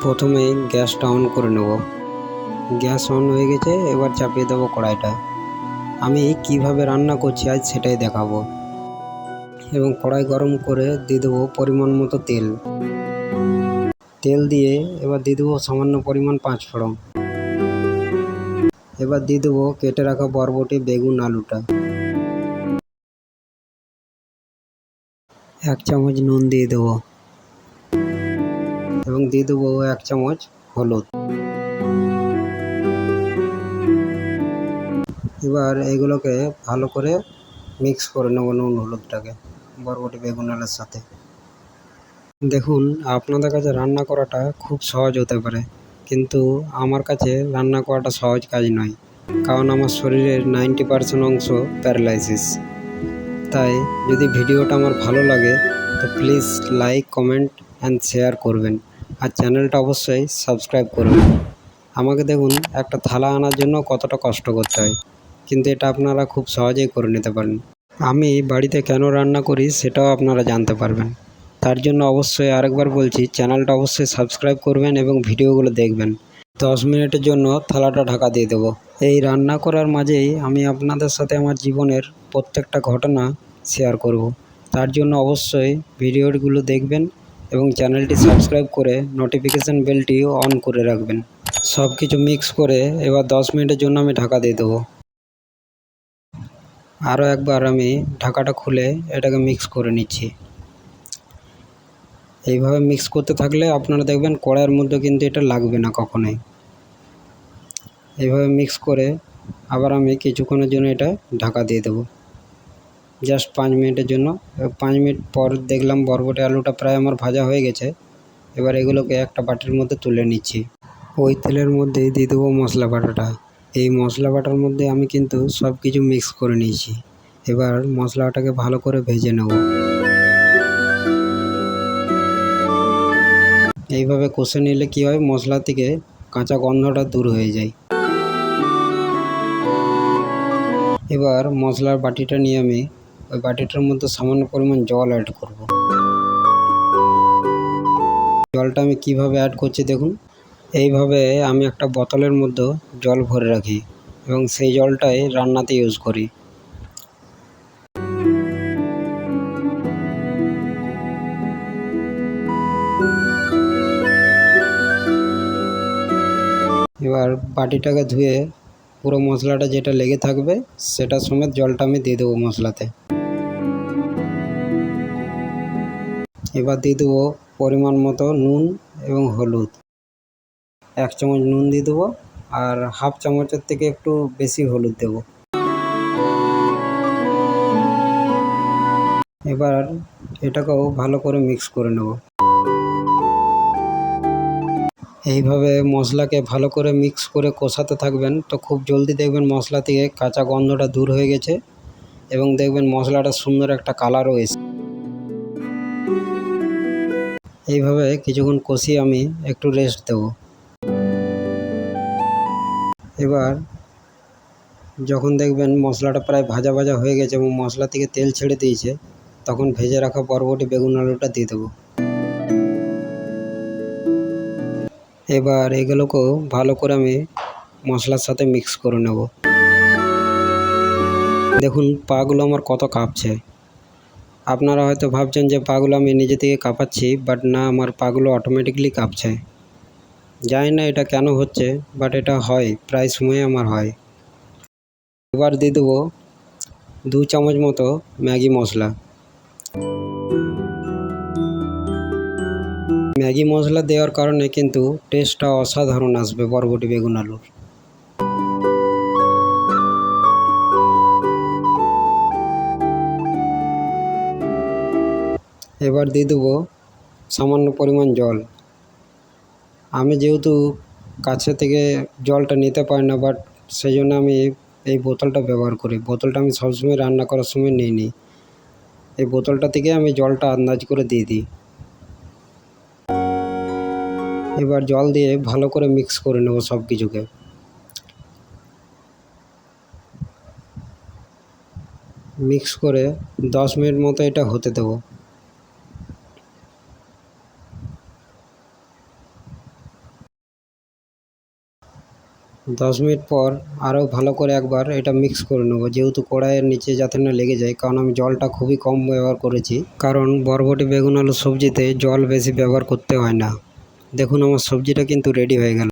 প্রথমেই গ্যাসটা অন করে নেব। গ্যাস অন হয়ে গেছে, এবার চাপিয়ে দেবো কড়াইটা। আমি কিভাবে রান্না করছি আজ সেটাই দেখাবো। এবং কড়াই গরম করে দিয়ে দেবো পরিমাণ মতো তেল। তেল দিয়ে এবার দিয়ে দেবো সামান্য পরিমাণ পাঁচফোড়ন। এবার দিয়ে দেবো কেটে রাখা বরবটি, বেগুন, আলুটা। 1 চামচ নুন দিয়ে দেবো এবং দিয়ে দেবো 1 চামচ হলুদ। এবার এগুলোকে ভালো করে মিক্স করে নেব, নুন হলুদটাকে বরবটি বেগুন আলুর সাথে। দেখুন, আপনাদের কাছে রান্না করাটা খুব সহজ হতে পারে, কিন্তু আমার কাছে রান্না করাটা সহজ কাজ নয়, কারণ আমার শরীরের 90% অংশ প্যারালাইসিস। তাই যদি ভিডিওটা আমার ভালো লাগে তো please like, comment and share করবেন, আর চ্যানেলটা অবশ্যই সাবস্ক্রাইব করবেন। আমাকে দেখুন, একটা থালা আনার জন্য কতটা কষ্ট করতে হয়, কিন্তু এটা আপনারা খুব সহজেই করে নিতে পারেন। আমি বাড়িতে কেন রান্না করি সেটাও আপনারা জানতে পারবেন। তার জন্য অবশ্যই আরেকবার বলছি, চ্যানেলটা অবশ্যই সাবস্ক্রাইব করবেন এবং ভিডিওগুলো দেখবেন। 10 মিনিটের জন্য থালাটা ঢাকা দিয়ে দেবো। এই রান্না করার মাঝেই আমি আপনাদের সাথে আমার জীবনের প্রত্যেকটা ঘটনা শেয়ার করব। তার জন্য অবশ্যই ভিডিওগুলো দেখবেন এবং চ্যানেলটি সাবস্ক্রাইব করে নোটিফিকেশান বেলটি অন করে রাখবেন। সব কিছু মিক্স করে এবার 10 মিনিটের জন্য আমি ঢাকা দিয়ে দেবো। আরও একবার আমি ঢাকাটা খুলে এটাকে মিক্স করে নিচ্ছি। এইভাবে মিক্স করতে থাকলে আপনারা দেখবেন কড়াইয়ের মধ্যে কিন্তু এটা লাগবে না কখনোই। এইভাবে মিক্স করে আবার আমি কিছুক্ষণের জন্য এটা ঢাকা দিয়ে দেবো, জাস্ট 5 মিনিটের জন্য। 5 মিনিট পর দেখলাম বরবটি আলুটা প্রায় আমার ভাজা হয়ে গেছে। এবার এগুলোকে একটা বাটির মধ্যে তুলে নিচ্ছি। ওই তেলের মধ্যেই দিয়ে দেবো মশলা বাটাটা। এই মশলা বাটার মধ্যে আমি কিন্তু সব কিছু মিক্স করে নিয়েছি। এবার মশলাটাকে ভালো করে ভেজে নেব। এইভাবে কষে নিলে কি হয়, মশলা থেকে কাঁচা গন্ধটা দূর হয়ে যায়। এবার মশলার বাটিটা নিয়ে আমি ওই বাটিটার মধ্যে সামান্য পরিমাণ জল অ্যাড করব। জলটা আমি কিভাবে অ্যাড করছি দেখুন। এইভাবে আমি একটা বোতলের মধ্যে জল ভরে রাখি এবং সেই জলটাই রান্নাতে ইউজ করি। এবার বাটিটাকে ধুয়ে পুরো মশলাটা যেটা লেগে থাকবে সেটা সমেত জলটা আমি দিয়ে দেবো মশলাতে। এবার দিয়ে দেবো পরিমাণ মতো নুন এবং হলুদ। 1 চামচ নুন দিয়ে দেবো আর হাফ চামচের থেকে একটু বেশি হলুদ দেবো। এবার এটাকেও ভালো করে মিক্স করে নেব। এইভাবে মশলাকে ভালো করে মিক্স করে কষাতে থাকবেন, তো খুব জলদি দেখবেন মশলা থেকে কাঁচা গন্ধটা দূর হয়ে গেছে এবং দেখবেন মশলাটা সুন্দর একটা কালারও এসেছে। এইভাবে কিছুক্ষণ কষিয়ে আমি একটু রেস্ট দেব। এবার যখন দেখবেন মশলাটা প্রায় ভাজা ভাজা হয়ে গেছে এবং মশলা থেকে তেল ছেড়ে দিয়েছে, তখন ভেজে রাখা বরবটি বেগুন আলুটা দিয়ে দেবো। এবার এগুলোকেও ভালো করে আমি মশলার সাথে মিক্স করে নেব। দেখুন পাগুলো আমার কত কাঁপছে। আপনারা হয়তো ভাবছেন যে পাগুলো আমি নিজে থেকে কাঁপাচ্ছি, বাট না, আমার পাগুলো অটোমেটিকলি কাঁপছে। জানি না এটা কেন হচ্ছে, বাট এটা হয়, প্রায় সময় আমার হয়। এবার দিয়ে দেবো 2 চামচ মতো ম্যাগি মশলা। ম্যাগি মশলা দেওয়ার কারণে কিন্তু টেস্টটা অসাধারণ আসবে বরবটি বেগুন আলুর। এবার দিয়ে দেবো সামান্য পরিমাণ জল। আমি যেহেতু কাছে থেকে জলটা নিতে পারি না, বাট সেই জন্য আমি এই বোতলটা ব্যবহার করি। বোতলটা আমি সবসময় রান্না করার সময় নিই নি। এই বোতলটা থেকে আমি জলটা আন্দাজ করে দিয়ে দিই। এবার জল দিয়ে ভালো করে মিক্স করে নেব সব কিছুকে। মিক্স করে 10 মিনিট মতো এটা হতে দেবো। 10 মিনিট পর আরও ভালো করে একবার এটা মিক্স করে নেবো, যেহেতু কড়াইয়ের নিচে যাতে না লেগে যায়, কারণ আমি জলটা খুবই কম ব্যবহার করেছি, কারণ বরবটি বেগুন আলু সবজিতে জল বেশি ব্যবহার করতে হয় না। দেখুন আমার সবজিটা কিন্তু রেডি হয়ে গেল।